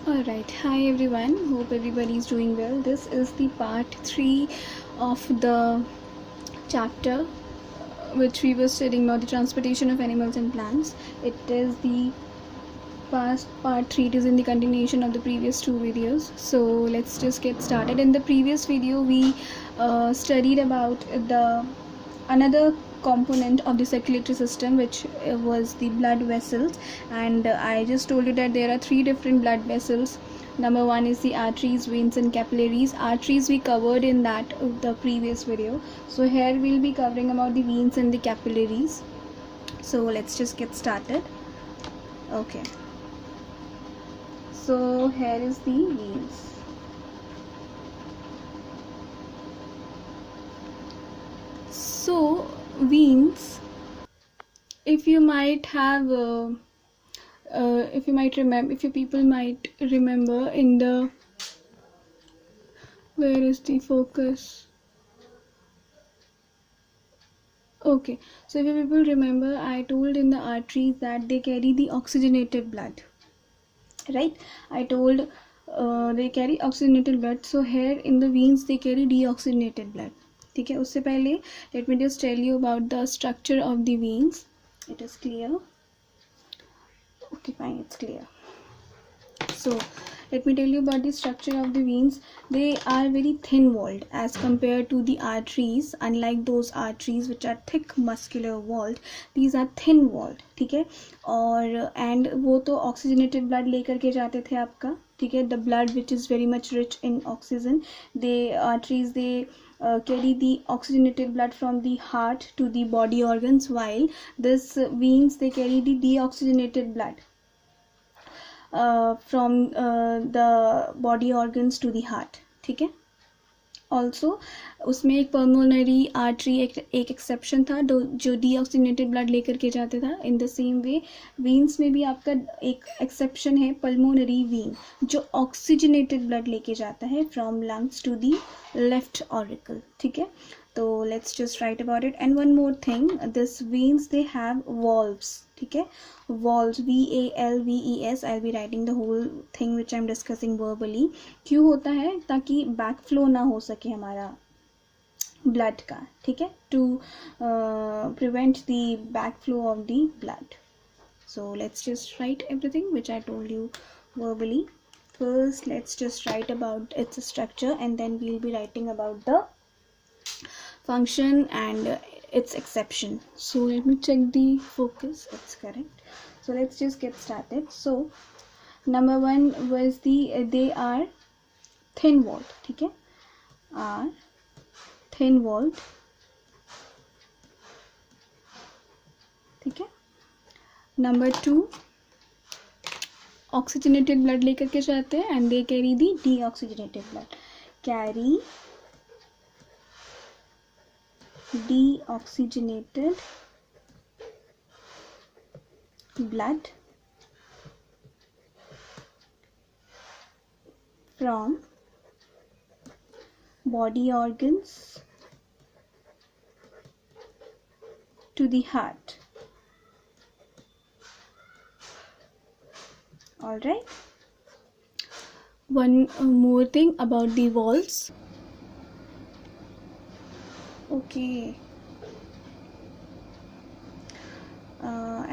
Alright, hi everyone. Hope everybody is doing well. This is the part 3 of the chapter which we were studying about the transportation of animals and plants. It is the past part 3. It is in the continuation of the previous two videos. So let's just get started. In the previous video, we studied about the another component of the circulatory system, which was the blood vessels, and I just told you that there are three different blood vessels. Number one is the arteries, veins and capillaries. Arteries we covered in the previous video, so here we'll be covering about the veins and the capillaries. So let's just get started. Okay, so here is the veins. So veins, if you might have if you people might remember in the, where is the focus? Okay, so if you people remember, I told in the arteries that they carry the oxygenated blood, right? I told they carry oxygenated blood. So here in the veins they carry deoxygenated blood. ठीक है, उससे पहले let me just tell you about the structure of the veins. It is clear? Okay, fine, it's clear. So let me tell you about the structure of the veins. They are very thin walled as compared to the arteries. Unlike those arteries which are thick muscular walled, these are thin walled. ठीक है, और and वो तो oxygenated blood लेकर के जाते थे आपका, ठीक है, the blood which is very much rich in oxygen. The arteries, they carry the oxygenated blood from the heart to the body organs, while this veins, they carry the deoxygenated blood from the body organs to the heart. ठीक है, also उसमें एक pulmonary artery एक exception था जो deoxygenated blood लेकर के जाता था. इन द सेम वे वीन्स में भी आपका एक एक्सेप्शन है, पल्मोनरी वीन, जो ऑक्सीजनेटेड ब्लड लेके जाता है from lungs to the left auricle. ठीक है, तो let's just write about it. And one more thing, this veins they have valves. ठीक है, valves, VALVES. I be writing the whole thing which I am discussing verbally. क्यों होता है? ताकि back flow ना हो सके हमारा ब्लड का. ठीक है, to prevent the back flow of the blood. So let's just write everything which I told you verbally. First, let's just write about its structure, and then we'll be writing about the function and its exception. So let me check the focus. It's correct. So let's just get started. So number one was they are thin walled. ठीक है, are thin walled. ठीक है. Number two, oxygenated blood लेकर के जाते हैं and they carry the deoxygenated blood. Carry deoxygenated blood from body organs to the heart. All right. One more thing about the walls. Okay.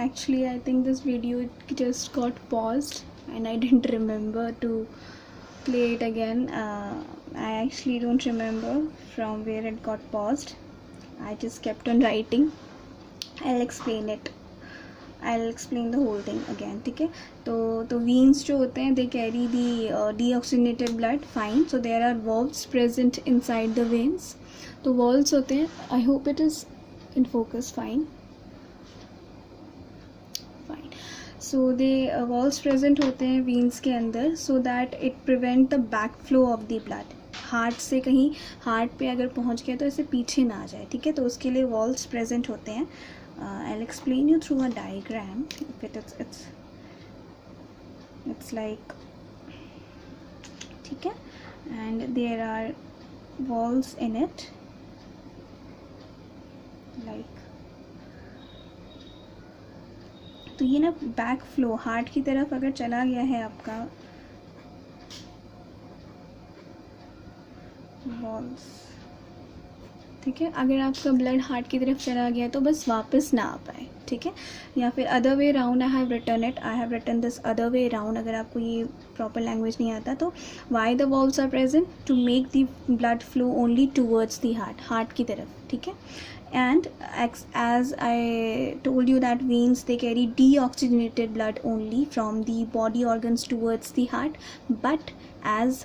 Actually, I think this video just got paused and I didn't remember to play it again. I actually don't remember from where it got paused. I just kept on writing. I'll explain it. I'll explain the whole thing again. ठीक है, तो veins जो होते हैं, they carry the deoxygenated blood. Fine. So there are valves present inside the veins. तो valves होते हैं. I hope it is in focus. Fine. So the valves present होते हैं veins के अंदर, so that it prevent the back flow of the blood. Heart से कहीं heart पे अगर पहुंच गया तो ऐसे पीछे ना आ जाए. ठीक है, तो उसके लिए वॉल्व्स प्रेजेंट होते हैं. I'll explain you through a diagram. It's like, ठीक है, and there are walls in it, like, तो ये ना बैक फ्लो हार्ट की तरफ अगर चला गया है आपका वॉल्स, ठीक है। अगर आपका ब्लड हार्ट की तरफ चला गया तो बस वापस ना आ पाए, ठीक है। या फिर other way round, I have written this other way round, अगर आपको ये प्रॉपर लैंग्वेज नहीं आता तो। Why the valves are present? To make the blood flow only towards the heart की तरफ, ठीक है। And as I told you that veins, they carry deoxygenated blood only from the body organs towards the heart, but as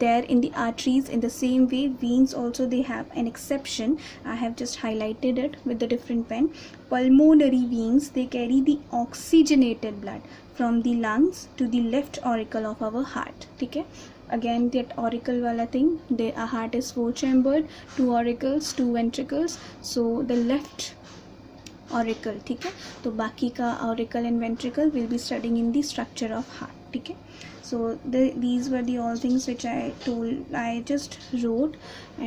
there in the arteries, in the same way veins also, they have an exception. I have just highlighted it with the different pen. Pulmonary veins, they carry the oxygenated blood from the lungs to the left auricle of our heart, ठीक है। Again that auricle wala thing, the heart is 4 chambered, 2 auricles, 2 ventricles, so the left auricle, ठीक है। तो बाकी का auricle and ventricle will be studying in the structure of heart, ठीक है। So these were the all things which I just wrote,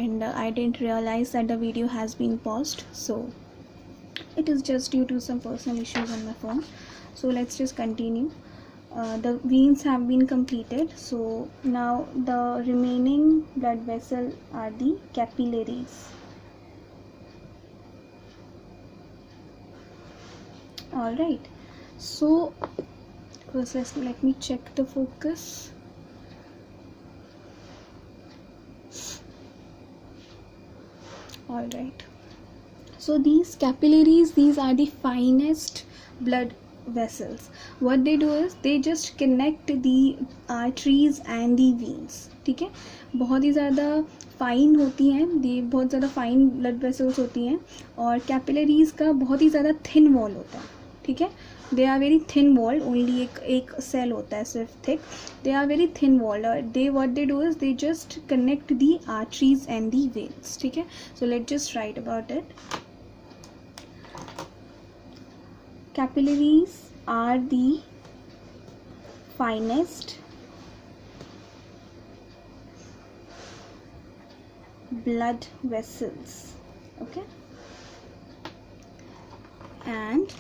and I didn't realize that the video has been paused, so it is just due to some personal issues on my phone. So let's just continue. The veins have been completed, so now the remaining blood vessel are the capillaries. All right, so first let me check the focus. All right, so these capillaries, these are the finest blood vessels. What they do is they just connect the arteries and the veins, ठीक है। बहुत ही ज़्यादा fine होती हैं, ये बहुत ज़्यादा fine blood vessels होती हैं, और कैपिलरीज का बहुत ही ज़्यादा थिन वॉल होता है, ठीक है। They are very thin walled, only एक सेल होता है सिर्फ thick, they are very thin walled, और they what they do is they just connect the arteries and the veins, ठीक है। So let just write about it. Capillaries are the finest blood vessels, okay, and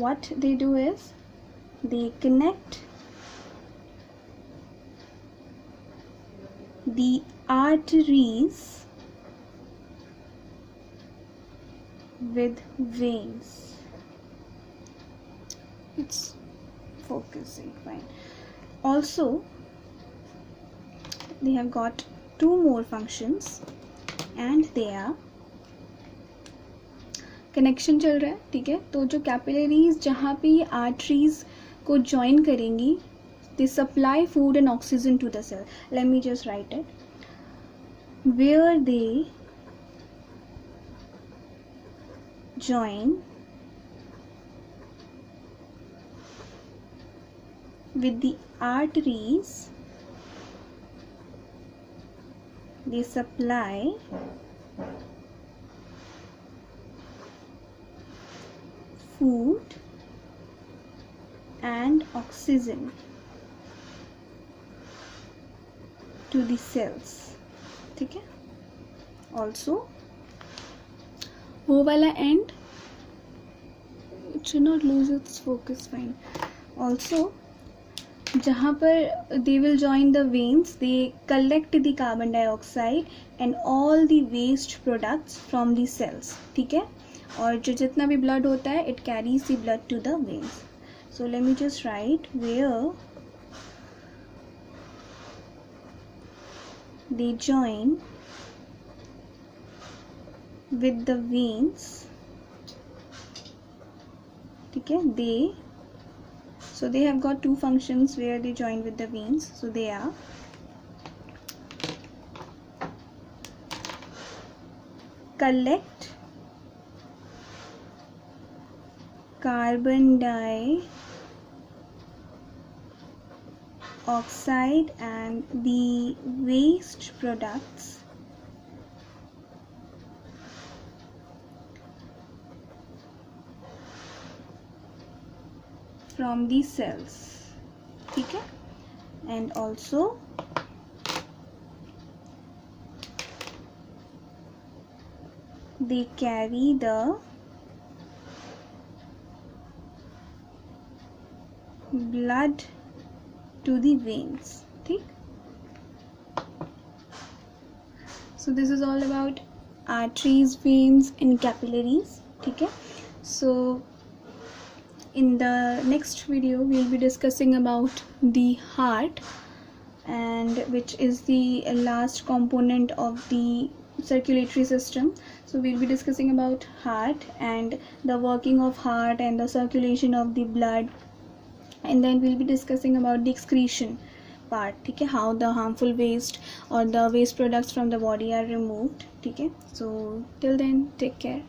what they do is they connect the arteries with veins. It's focusing fine. Also they have got two more functions, and they are connection चल रहा है, ठीक है। तो जो capillaries जहाँ पे ये आर्टरीज को ज्वाइन करेंगी, they supply food and oxygen to the cell. Let me just write it. Where they join with the arteries, they supply food and oxygen to the cells, ठीक है. Also वो वाला end, it should not lose its focus, fine. Also जहाँ पर they will join the veins, they collect the carbon dioxide and all the waste products from the cells, ठीक है. और जो जितना भी blood होता है, it carries the blood to the veins. So let me just write where they join with the veins, ठीक है. They have got two functions where they join with the veins. So they are collect carbon dioxide and the waste products from the cells, ठीक है. And also they carry the blood to the veins, ठीक. So this is all about arteries, veins and capillaries. ठीक है. So in the next video we will be discussing about the heart, and which is the last component of the circulatory system. So we'll be discussing about heart and the working of heart and the circulation of the blood, and then we'll be discussing about the excretion part. ठीक है, how the harmful waste or the waste products from the body are removed. ठीक है, so till then take care.